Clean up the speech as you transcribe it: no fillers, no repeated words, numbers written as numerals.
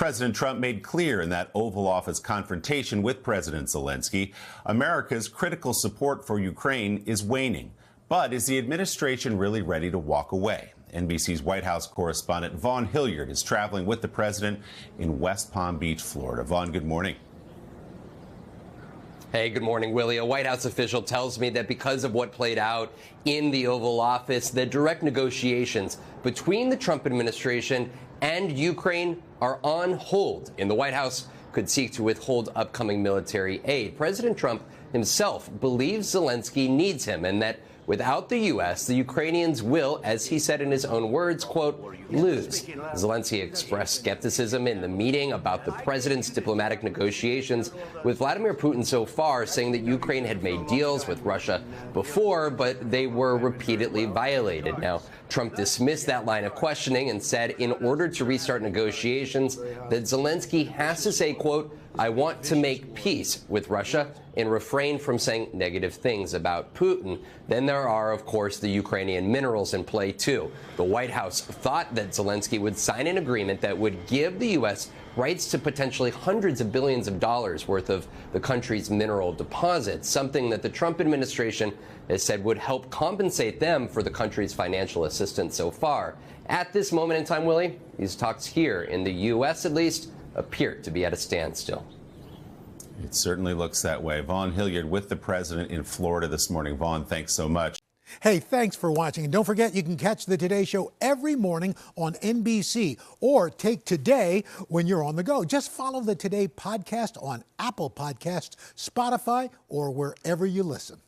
President Trump made clear in that Oval Office confrontation with President Zelenskyy, America's critical support for Ukraine is waning. But is the administration really ready to walk away? NBC's White House correspondent Vaughn Hillyard is traveling with the president in West Palm Beach, Florida. Vaughn, good morning. Hey, good morning, Willie. A White House official tells me that because of what played out in the Oval Office, the direct negotiations between the Trump administration and Ukraine are on hold, and the White House could seek to withhold upcoming military aid. President Trump himself believes Zelenskyy needs him and that without the U.S., the Ukrainians will, as he said in his own words, quote, lose. Zelenskyy expressed skepticism in the meeting about the president's diplomatic negotiations with Vladimir Putin so far, saying that Ukraine had made deals with Russia before, but they were repeatedly violated. Now, Trump dismissed that line of questioning and said in order to restart negotiations that Zelenskyy has to say, quote, I want to make peace with Russia and refrain from saying negative things about Putin. Then there are, of course, the Ukrainian minerals in play, too. The White House thought that Zelenskyy would sign an agreement that would give the U.S. rights to potentially hundreds of billions of dollars worth of the country's mineral deposits, something that the Trump administration has said would help compensate them for the country's financial assistance so far. At this moment in time, Willie, these talks here in the U.S. at least appear to be at a standstill. It certainly looks that way. Vaughn Hillyard with the president in Florida this morning. Vaughn, thanks so much. Hey, thanks for watching. And don't forget, you can catch the Today Show every morning on NBC or take Today when you're on the go. Just follow the Today podcast on Apple Podcasts, Spotify, or wherever you listen.